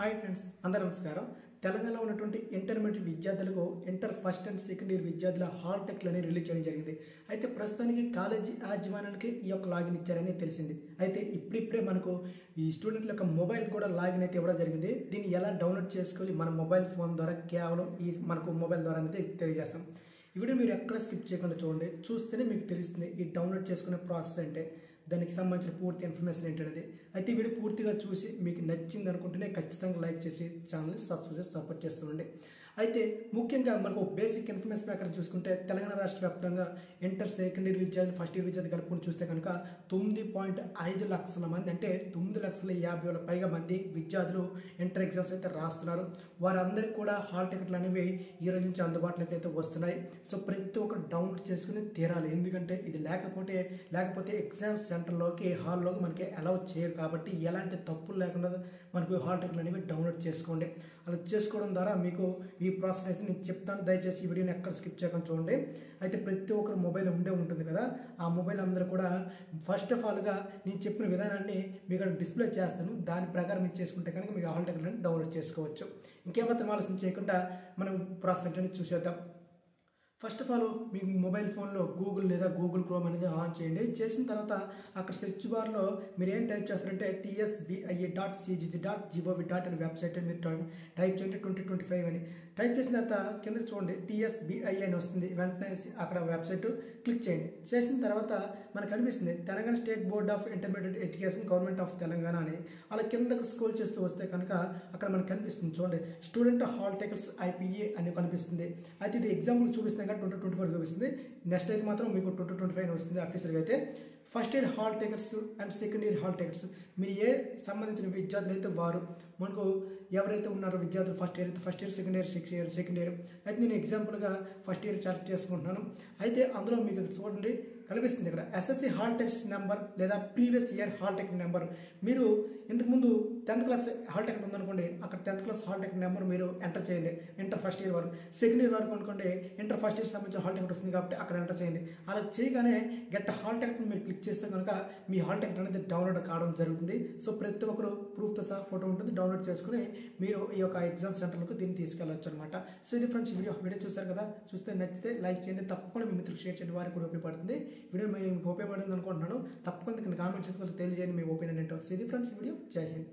Hi friends, అందరూ నమస్కారం. తెలంగాణలో ఉన్నటువంటి ఇంటర్మీడియట్ విద్యార్థులకు inter first and second year విద్యార్థుల హాల్ టికెట్లని రిలీజ్ చేయడం జరిగింది. అయితే ప్రస్తుతానికి కాలేజీ యాజమాన్యానికి ఈ యొక్క లాగిన్ ఇచ్చారని తెలిసింది. అయితే ఇప్పుడిప్పుడే మనకు ఈ స్టూడెంట్ల యొక్క మొబైల్ కూడా లాగిన్ అయితే ఇవ్వడం జరిగింది. దీన్ని ఎలా డౌన్లోడ్ చేసుకోవాలి మన మొబైల్ ఫోన్ ద్వారా కేవలం మనకు మొబైల్ ద్వారా అనేది తెలియజేస్తాం. ఈ వీడియో మీరు ఎక్కడ స్కిప్ చేయకుండా చూడండి. చూస్తేనే మీకు తెలుస్తుంది ఈ డౌన్లోడ్ చేసుకునే ప్రాసెస్ అంటే, దానికి సంబంధించిన పూర్తి ఇన్ఫర్మేషన్ ఏంటనేది. అయితే ఈ వీడియో పూర్తిగా చూసి మీకు నచ్చింది అనుకుంటేనే ఖచ్చితంగా లైక్ చేసి ఛానల్ని సబ్స్క్రైబ్ చేసి సపోర్ట్ చేస్తుండండి. అయితే ముఖ్యంగా మనకు బేసిక్ ఇన్ఫర్మేషన్ ప్రకారం చూసుకుంటే తెలంగాణ రాష్ట్ర వ్యాప్తంగా ఇంటర్ సెకండ్ ఇయర్ విద్యార్థులు ఫస్ట్ ఇయర్ విద్యార్థి కలుపుకొని చూస్తే కనుక 9.5 లక్షల మంది, అంటే 9,50,000 పైగా మంది విద్యార్థులు ఇంటర్ ఎగ్జామ్స్ అయితే రాస్తున్నారు. వారందరికీ కూడా హాల్ టికెట్లు అనేవి ఈ రోజు నుంచి అందుబాటులోకి అయితే వస్తున్నాయి. సో ప్రతి ఒక్కరు డౌన్లోడ్ చేసుకుని తీరాలి. ఎందుకంటే ఇది లేకపోతే ఎగ్జామ్ సెంటర్లోకి హాల్లోకి మనకి అలౌ చేయరు. కాబట్టి ఎలాంటి తప్పులు లేకుండా మనకు హాల్ టికెట్లు అనేవి డౌన్లోడ్ చేసుకోండి. అలా చేసుకోవడం ద్వారా మీకు ఈ ప్రాసెస్ అయితే నేను చెప్తాను. దయచేసి ఈ వీడియోని ఎక్కడ స్కిప్ చేయకుండా చూడండి. అయితే ప్రతి ఒక్కరు మొబైల్ ఉంటుంది కదా, ఆ మొబైల్ అందరూ కూడా ఫస్ట్ ఆఫ్ ఆల్గా నేను చెప్పిన విధానాన్ని మీకు డిస్ప్లే చేస్తాను. దాని ప్రకారం మీరు చేసుకుంటే కనుక మీకు హాల్ టికెట్లను డౌన్లోడ్ చేసుకోవచ్చు. ఇంకేమాత్రం ఆలోచన చేయకుండా మనం ప్రాసెస్ అంటే చూసేద్దాం. First of all me mobile ఫోన్లో గూగుల్ లేదా గూగుల్ క్రోమ్ అనేది ఆన్ చేయండి. చేసిన తర్వాత అక్కడ సెర్చ్ బార్లో మీరు ఏం టైప్ చేస్తారంటే tsbi.cgg.gov. అనే వెబ్సైట్ మీరు టైప్ చేయండి. 2025 అని టైప్ చేసిన తర్వాత కింద చూడండి TSBI అని వస్తుంది. వెంటనే అక్కడ వెబ్సైట్ క్లిక్ చేయండి. చేసిన తర్వాత మనకు కనిపిస్తుంది Telangana state board of intermediate education government of Telangana అని. అలా కిందకు స్క్రోల్ చేస్తూ వస్తే కనుక అక్కడ మనకు కనిపిస్తుంది చూడండి స్టూడెంట్ హాల్ టికెట్స్ IPA అని కనిపిస్తుంది. అయితే ఇది ఎగ్జాంపుల్ చూపిస్తున్నాం 2024 చూపిస్తుంది. నెక్స్ట్ అయితే మాత్రం మీకు 2025 వస్తుంది అఫీషియల్గా. అయితే first year hall tickets and second year hall tickets మీరు ఏ సంబంధించిన విద్యార్థులు అయితే వారు మనకు ఎవరైతే ఉన్నారో విద్యార్థులు ఫస్ట్ ఇయర్ సెకండ్ ఇయర్ అయితే నేను ఎగ్జాంపుల్గా ఫస్ట్ ఇయర్ సెలెక్ట్ చేసుకుంటున్నాను. అయితే అందులో మీకు చూడండి కనిపిస్తుంది ఇక్కడ SSC హాల్ టికెట్స్ నెంబర్ లేదా previous year hall ticket number. మీరు ఇంతకుముందు 10th క్లాస్ హాల్ టికెట్ ఉందనుకోండి, అక్కడ 10th class hall ticket number మీరు ఎంటర్ చేయండి. ఇంటర్ ఫస్ట్ ఇయర్ వరకు, సెకండ్ ఇయర్ వరకు అనుకోండి ఇంటర్ ఫస్ట్ ఇయర్ సంబంధించిన హాల్ టికెట్ వస్తుంది కాబట్టి అక్కడ ఎంటర్ చేయండి. అలా చేయగానే గెట్ హాల్ టికెట్ మీరు క్లిక్ చేస్తే కనుక మీ హాల్ టికెట్ అనేది డౌన్లోడ్ కావడం జరుగుతుంది. సో ప్రతి ఒక్కరు ప్రూఫ్తో సహా ఫోటో ఉంటుంది, డౌన్లోడ్ చేసుకుని మీరు ఈ యొక్క ఎగ్జామ్ సెంటర్లకు దీన్ని తీసుకెళ్ళవచ్చు అనమాట. సో ఇది ఫ్రెండ్స్ వీడియో చూసారు కదా. చూస్తే నచ్చితే లైక్ చేయండి, తప్పకుండా మీ మిత్రులకు షేర్ చేయండి, వారికి కూడా ఉపయోగపడుతుంది. వీడియో మీకు ఉపయోగపడింది అనుకుంటున్నాను. తప్పకుండా కామెంట్ సెక్షన్లో తెలియజేయండి మీ ఒపీనియన్ ఏంటో. సో ఇది ఫ్రెండ్స్ వీడియో. జై హింద్.